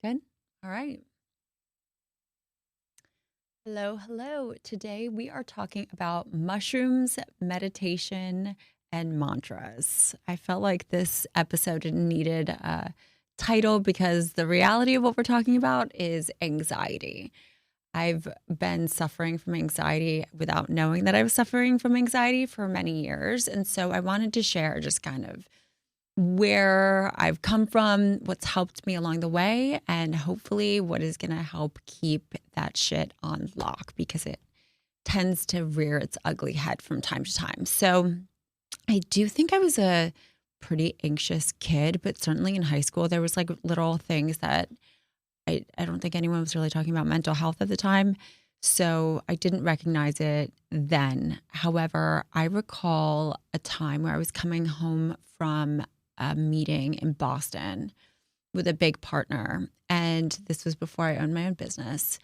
Good. All right. Hello, hello. Today we are talking about mushrooms, meditation, and mantras. I felt like this episode needed a title because the reality of what we're talking about is anxiety. I've been suffering from anxiety without knowing that I was suffering from anxiety for many years. And so I wanted to share just kind of where I've come from, what's helped me along the way, and hopefully what is going to help keep that shit on lock because it tends to rear its ugly head from time to time. So I do think I was a pretty anxious kid, but certainly in high school, there was like little things that I don't think anyone was really talking about mental health at the time. So I didn't recognize it then. However, I recall a time where I was coming home from a meeting in Boston with a big partner. And this was before I owned my own business.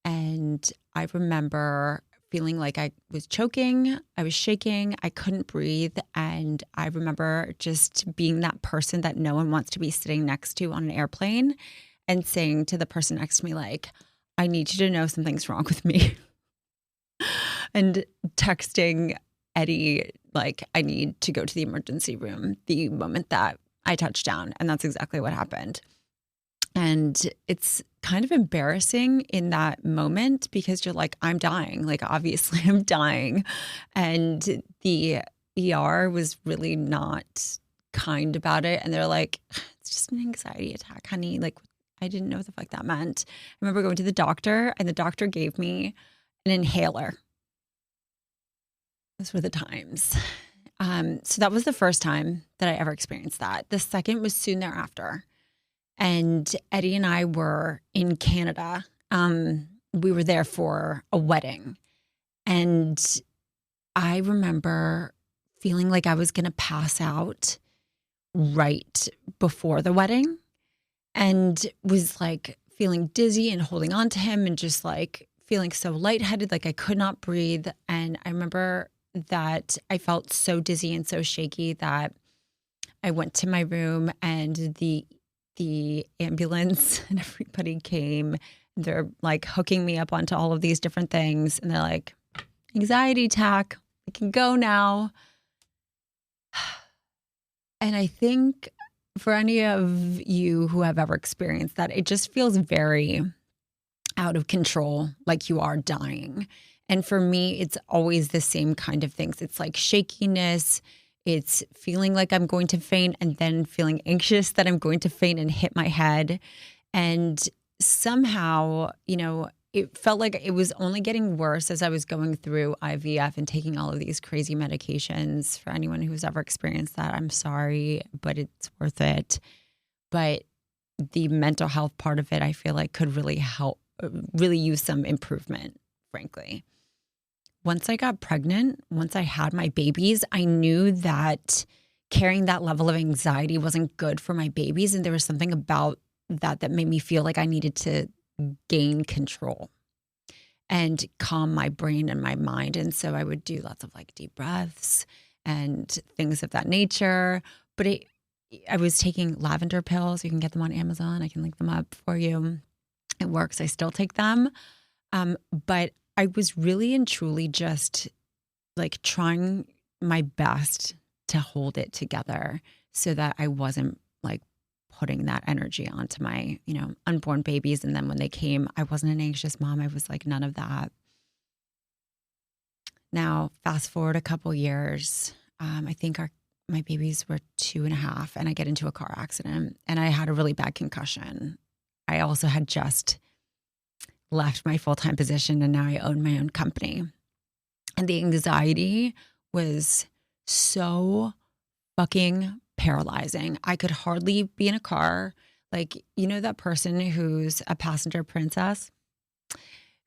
And I remember feeling like I was choking, I was shaking, I couldn't breathe. And I remember just being that person that no one wants to be sitting next to on an airplane and saying to the person next to me, like, I need you to know something's wrong with me. And texting Eddie, like, I need to go to the emergency room the moment that I touched down. And that's exactly what happened. And it's kind of embarrassing in that moment because you're like, I'm dying. Like, obviously, I'm dying. And the ER was really not kind about it. And they're like, it's just an anxiety attack, honey. Like, I didn't know what the fuck that meant. I remember going to the doctor, and the doctor gave me an inhaler. Those were the times. So that was the first time that I ever experienced that. The second was soon thereafter. And Eddie and I were in Canada. We were there for a wedding. And I remember feeling like I was going to pass out right before the wedding and was like feeling dizzy and holding on to him and just like feeling so lightheaded, like I could not breathe. And I remember that I felt so dizzy and so shaky that I went to my room and the ambulance and everybody came. They're like hooking me up onto all of these different things. And they're like, anxiety attack, I can go now. And I think for any of you who have ever experienced that, it just feels very out of control, like you are dying. And for me, it's always the same kind of things. It's like shakiness. It's feeling like I'm going to faint and then feeling anxious that I'm going to faint and hit my head. And somehow, it felt like it was only getting worse as I was going through IVF and taking all of these crazy medications. For anyone who's ever experienced that, I'm sorry, but it's worth it. But the mental health part of it, I feel like could really help, really use some improvement, frankly. Once I got pregnant, once I had my babies, I knew that carrying that level of anxiety wasn't good for my babies. And there was something about that made me feel like I needed to gain control and calm my brain and my mind. And so I would do lots of like deep breaths and things of that nature. But I was taking lavender pills. You can get them on Amazon. I can link them up for you. It works. I still take them. But I was really and truly just like trying my best to hold it together so that I wasn't like putting that energy onto my, unborn babies. And then when they came, I wasn't an anxious mom. I was like, none of that. Now, fast forward a couple years, I think my babies were 2.5 and I get into a car accident and I had a really bad concussion. I also had just left my full-time position and now I own my own company. And the anxiety was so fucking paralyzing. I could hardly be in a car. Like, that person who's a passenger princess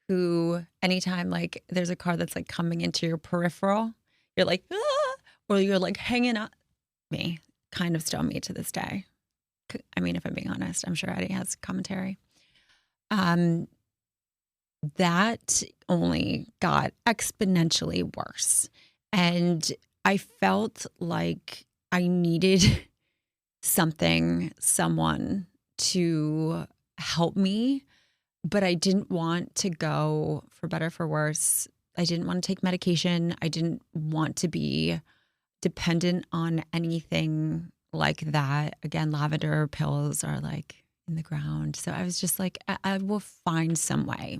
who anytime like there's a car that's like coming into your peripheral, you're like, ah, or you're like hanging up. Me, kind of still me to this day. I mean, if I'm being honest, I'm sure Eddie has commentary. That only got exponentially worse. And I felt like I needed someone to help me, but I didn't want to go, for better or for worse. I didn't want to take medication. I didn't want to be dependent on anything like that. Again, lavender pills are like in the ground. So I was just like, I will find some way,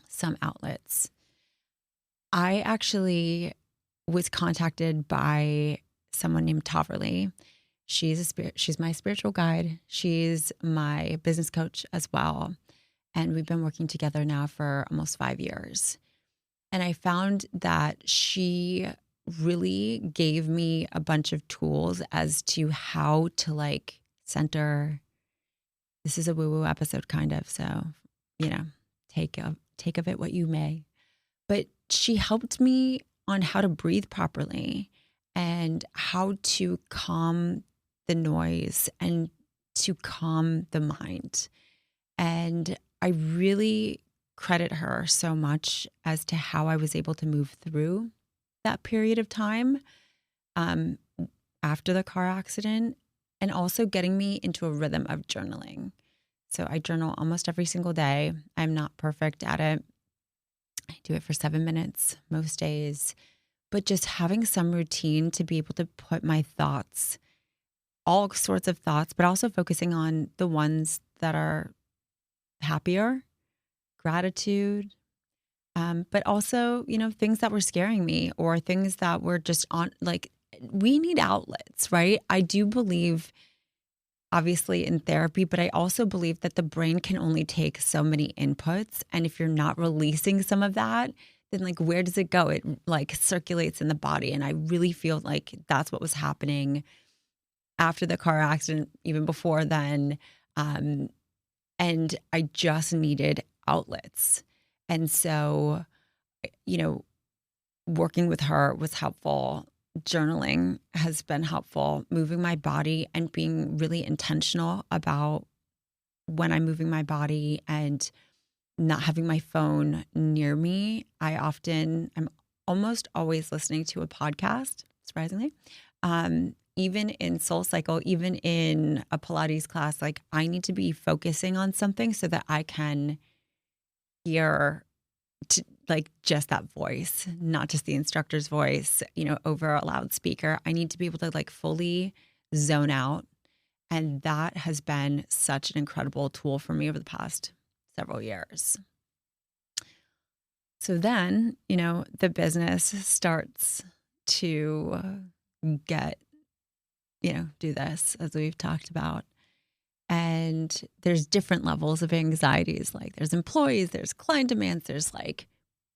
some outlets. I actually was contacted by someone named Taverly. She's my spiritual guide. She's my business coach as well. And we've been working together now for almost 5 years. And I found that she really gave me a bunch of tools as to how to like center. This is a woo-woo episode kind of, so, take of it what you may. But she helped me on how to breathe properly and how to calm the noise and to calm the mind. And I really credit her so much as to how I was able to move through that period of time after the car accident, and also getting me into a rhythm of journaling. So I journal almost every single day. I'm not perfect at it. I do it for 7 minutes most days, but just having some routine to be able to put my thoughts, all sorts of thoughts, but also focusing on the ones that are happier, gratitude, but also, things that were scaring me or things that were just on, like, we need outlets, right? I do believe, obviously, in therapy, but I also believe that the brain can only take so many inputs. And if you're not releasing some of that, then like, where does it go? It like circulates in the body. And I really feel like that's what was happening after the car accident, even before then. And I just needed outlets. And so, working with her was helpful. Journaling has been helpful. Moving my body and being really intentional about when I'm moving my body and not having my phone near me. I'm almost always listening to a podcast, surprisingly. Even in Soul Cycle, even in a Pilates class, like I need to be focusing on something so that I can hear like just that voice, not just the instructor's voice, over a loudspeaker. I need to be able to like fully zone out. And that has been such an incredible tool for me over the past several years. So then, the business starts to get, do this, as we've talked about. And there's different levels of anxieties. Like there's employees, there's client demands, there's like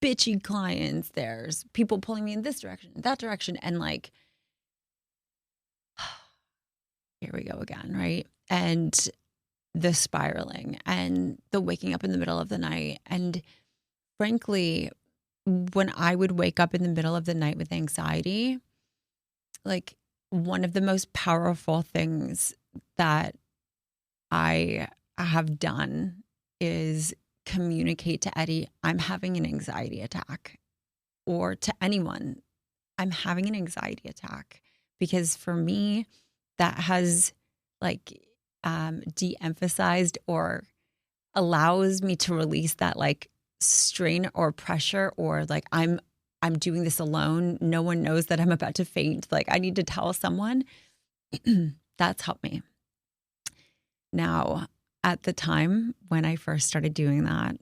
bitchy clients, there's people pulling me in this direction, that direction. And like, here we go again, right? And the spiraling and the waking up in the middle of the night. And frankly, when I would wake up in the middle of the night with anxiety, like one of the most powerful things that I have done is communicate to Eddie, I'm having an anxiety attack, or to anyone, I'm having an anxiety attack. Because for me, that has like de-emphasized or allows me to release that like strain or pressure, or like I'm doing this alone. No one knows that I'm about to faint. Like I need to tell someone. That's helped me. Now, at the time when I first started doing that,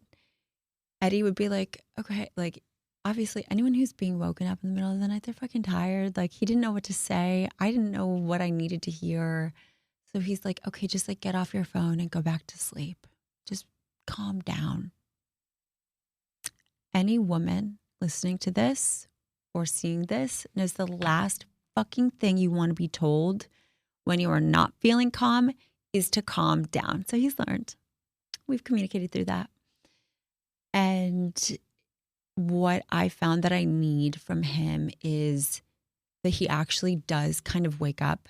Eddie would be like, okay, like obviously anyone who's being woken up in the middle of the night, they're fucking tired. Like he didn't know what to say. I didn't know what I needed to hear. So he's like, okay, just like get off your phone and go back to sleep. Just calm down. Any woman listening to this or seeing this knows the last fucking thing you want to be told when you are not feeling calm is to calm down. So he's learned. We've communicated through that. And what I found that I need from him is that he actually does kind of wake up,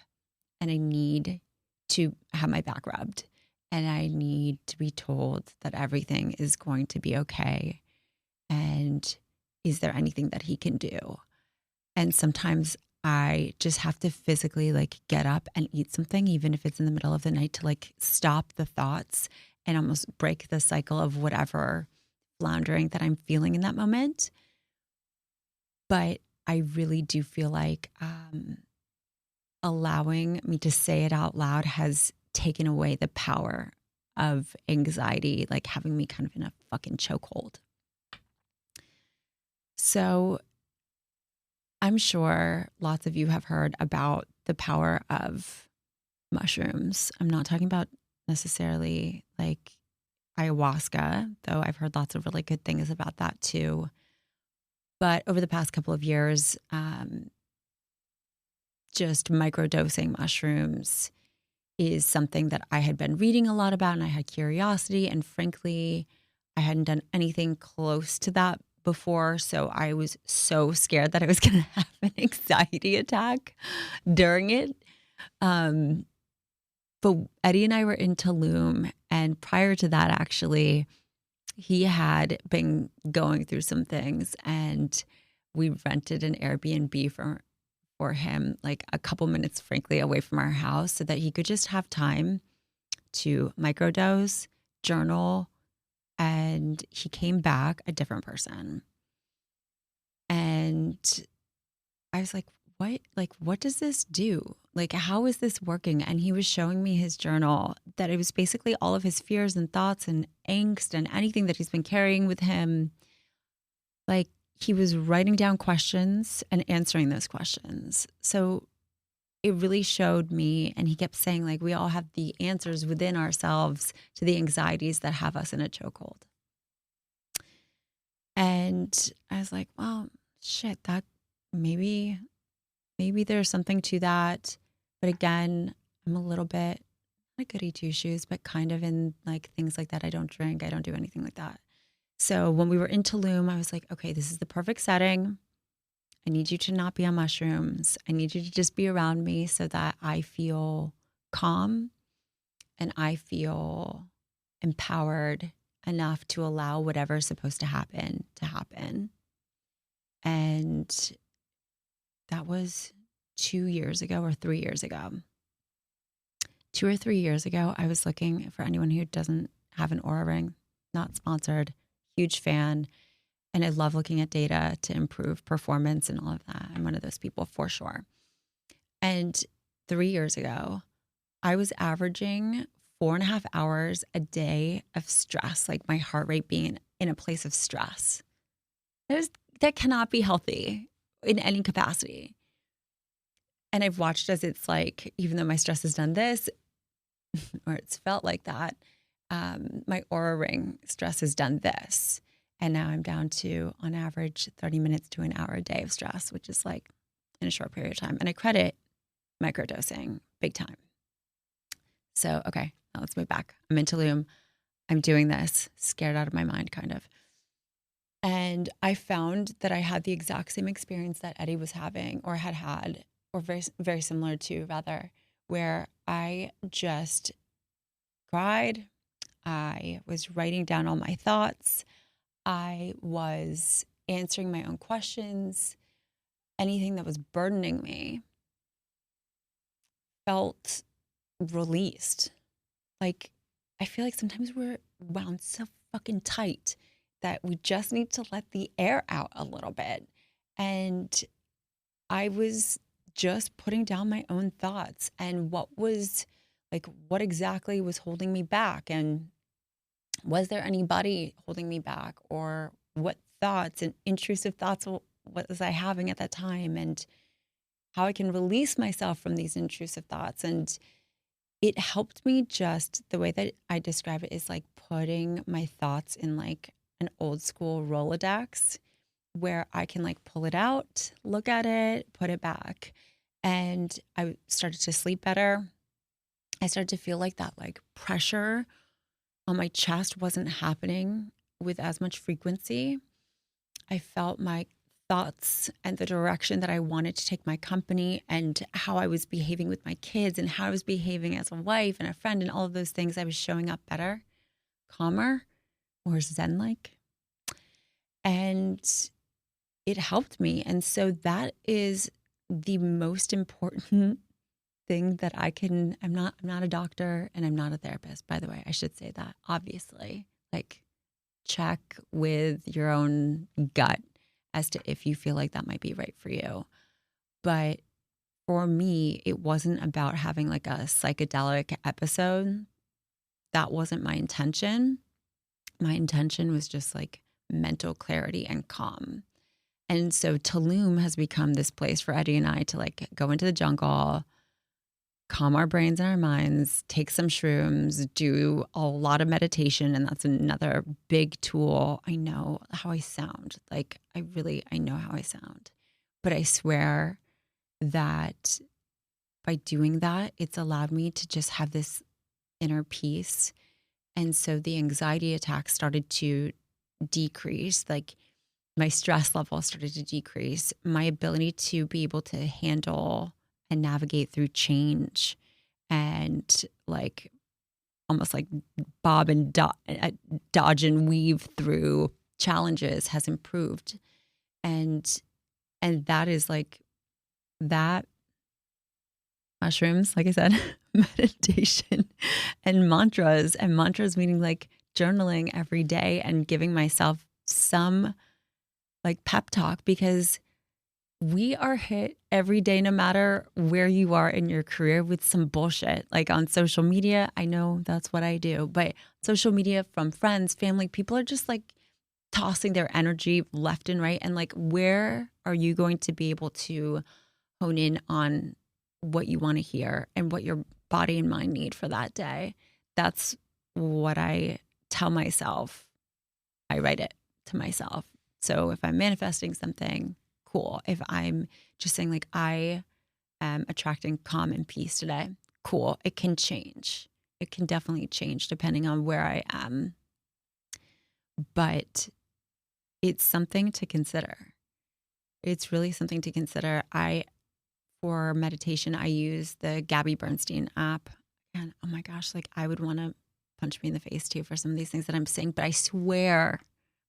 and I need to have my back rubbed, and I need to be told that everything is going to be okay. And is there anything that he can do? And sometimes I just have to physically like get up and eat something, even if it's in the middle of the night, to like stop the thoughts and almost break the cycle of whatever floundering that I'm feeling in that moment. But I really do feel like allowing me to say it out loud has taken away the power of anxiety, like having me kind of in a fucking chokehold. So I'm sure lots of you have heard about the power of mushrooms. I'm not talking about necessarily like ayahuasca, though I've heard lots of really good things about that too. But over the past couple of years, just microdosing mushrooms is something that I had been reading a lot about, and I had curiosity. And frankly, I hadn't done anything close to that before. So I was so scared that I was going to have an anxiety attack during it. But Eddie and I were in Tulum, and prior to that, actually, he had been going through some things, and we rented an Airbnb for him, like a couple minutes, frankly, away from our house, so that he could just have time to microdose, journal, and he came back a different person. And I was like, what? Like, what does this do? Like, how is this working? And he was showing me his journal, that it was basically all of his fears and thoughts and angst and anything that he's been carrying with him. Like, he was writing down questions and answering those questions. So it really showed me, and he kept saying, like, we all have the answers within ourselves to the anxieties that have us in a chokehold. And I was like, well, shit, that maybe there's something to that. But again, I'm a little bit, not a goody two shoes, but kind of in like things like that. I don't drink. I don't do anything like that. So when we were in Tulum, I was like, okay, this is the perfect setting. I need you to not be on mushrooms. I need you to just be around me so that I feel calm and I feel empowered enough to allow whatever's supposed to happen to happen. And that was 2 years ago or 3 years ago. 2 or 3 years ago, I was looking for anyone who doesn't have an Aura ring, not sponsored, huge fan. And I love looking at data to improve performance and all of that. I'm one of those people for sure. And 3 years ago, I was averaging 4.5 hours a day of stress, like my heart rate being in a place of stress. That cannot be healthy in any capacity. And I've watched as it's like, even though my stress has done this, or it's felt like that, my Aura ring stress has done this. And now I'm down to, on average, 30 minutes to an hour a day of stress, which is like in a short period of time. And I credit microdosing big time. So, okay, now let's move back. I'm in Tulum. I'm doing this, scared out of my mind, kind of. And I found that I had the exact same experience that Eddie was having or had, or very, very similar to, rather, where I just cried. I was writing down all my thoughts. I was answering my own questions. Anything that was burdening me felt released. Like, I feel like sometimes we're wound so fucking tight that we just need to let the air out a little bit. And I was just putting down my own thoughts and what exactly was holding me back, and was there anybody holding me back, or what thoughts and intrusive thoughts what was I having at that time, and how I can release myself from these intrusive thoughts. And it helped me, just the way that I describe it is like putting my thoughts in like an old school Rolodex, where I can like pull it out, look at it, put it back. And I started to sleep better. I started to feel like that like pressure on my chest wasn't happening with as much frequency. I felt my thoughts and the direction that I wanted to take my company, and how I was behaving with my kids, and how I was behaving as a wife and a friend, and all of those things. I was showing up better, calmer, more zen-like. And it helped me. And so that is the most important thing that I'm not a doctor and I'm not a therapist, by the way. I should say that, obviously. Like, check with your own gut as to if you feel like that might be right for you. But for me, it wasn't about having like a psychedelic episode. That wasn't my intention. My intention was just like mental clarity and calm. And so Tulum has become this place for Eddie and I to like go into the jungle, calm our brains and our minds, take some shrooms, do a lot of meditation. And that's another big tool. I know how I sound. Like, I know how I sound. But I swear that by doing that, it's allowed me to just have this inner peace. And so the anxiety attacks started to decrease. Like, my stress level started to decrease. My ability to be able to handle and navigate through change and like almost like bob and dodge and weave through challenges has improved. And that is like that mushrooms, like I said, meditation and mantras meaning like journaling every day and giving myself some like pep talk, because we are hit every day, no matter where you are in your career, with some bullshit. Like on social media, I know that's what I do, but social media, from friends, family, people are just like tossing their energy left and right. And like, where are you going to be able to hone in on what you want to hear and what your body and mind need for that day? That's what I tell myself. I write it to myself. So if I'm manifesting something, cool. If I'm just saying like, I am attracting calm and peace today, cool. It can change. It can definitely change depending on where I am. But it's something to consider. It's really something to consider. For meditation, I use the Gabby Bernstein app. And oh my gosh, like I would want to punch me in the face too for some of these things that I'm saying, but I swear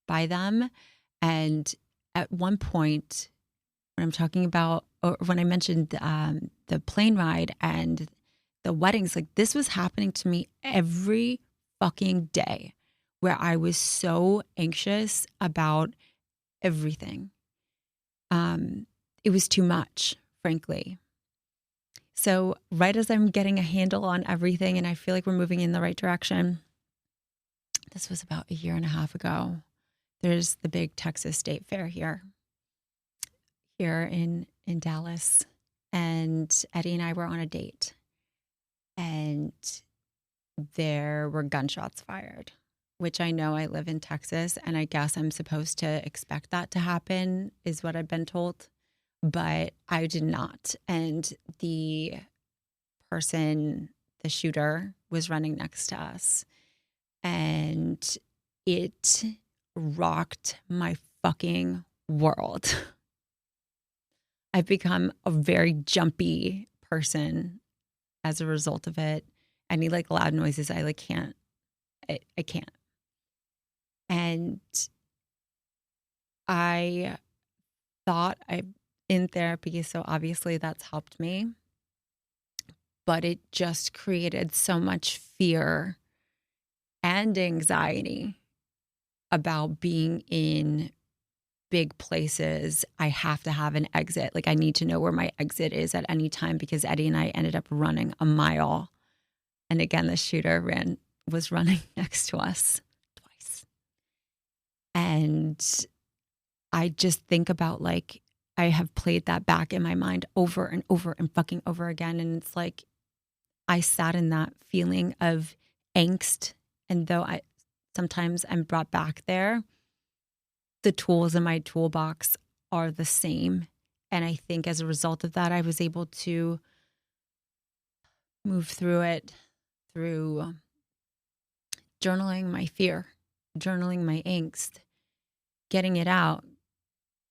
by them. And at one point, when I'm talking about, or when I mentioned the plane ride and the weddings, like this was happening to me every fucking day, where I was so anxious about everything. It was too much, frankly. So right as I'm getting a handle on everything and I feel like we're moving in the right direction, this was about a year and a half ago. There's the big Texas State Fair here in Dallas. And Eddie and I were on a date. And there were gunshots fired, which I know I live in Texas. And I guess I'm supposed to expect that to happen, is what I've been told. But I did not. And the person, the shooter, was running next to us. And it rocked my fucking world. I've become a very jumpy person as a result of it. Any like loud noises, I like can't. I can't. And I thought I'm in therapy, so obviously that's helped me. But it just created so much fear and anxiety about being in big places. I have to have an exit. Like I need to know where my exit is at any time, because Eddie and I ended up running a mile. And again, the shooter was running next to us twice. And I just think about like, I have played that back in my mind over and over and fucking over again. And it's like, I sat in that feeling of angst. And though sometimes I'm brought back there, the tools in my toolbox are the same. And I think as a result of that, I was able to move through it through journaling my fear, journaling my angst, getting it out,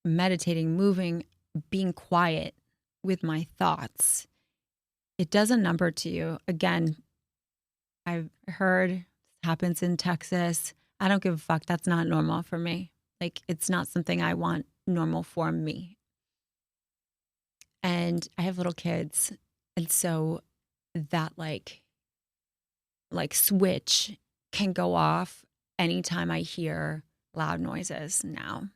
meditating, moving, being quiet with my thoughts. It does a number to you. Again, I've heard it happens in Texas. I don't give a fuck. That's not normal for me. Like, it's not something I want normal for me. And I have little kids. And so that switch can go off anytime I hear loud noises now.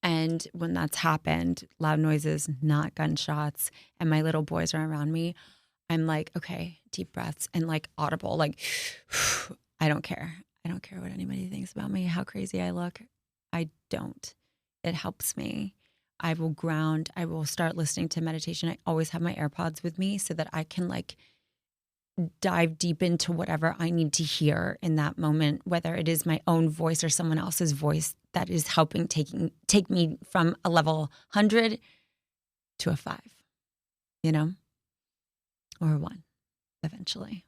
And when that's happened, loud noises, not gunshots, and my little boys are around me, I'm like, okay, deep breaths and like audible, like, I don't care. I don't care what anybody thinks about me, how crazy I look. I don't. It helps me. I will ground. I will start listening to meditation. I always have my AirPods with me so that I can like dive deep into whatever I need to hear in that moment, whether it is my own voice or someone else's voice that is helping take me from a level 100 to a 5, you know, or a 1 eventually.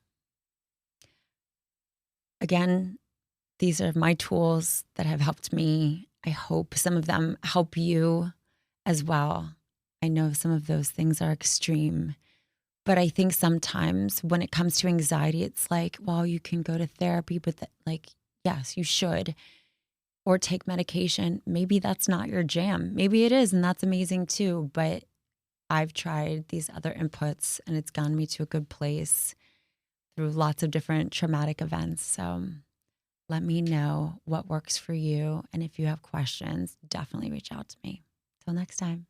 Again, these are my tools that have helped me. I hope some of them help you as well. I know some of those things are extreme. But I think sometimes when it comes to anxiety, it's like, well, you can go to therapy, but yes, you should, or take medication. Maybe that's not your jam. Maybe it is, and that's amazing too. But I've tried these other inputs and it's gotten me to a good place through lots of different traumatic events. So let me know what works for you. And if you have questions, definitely reach out to me. Till next time.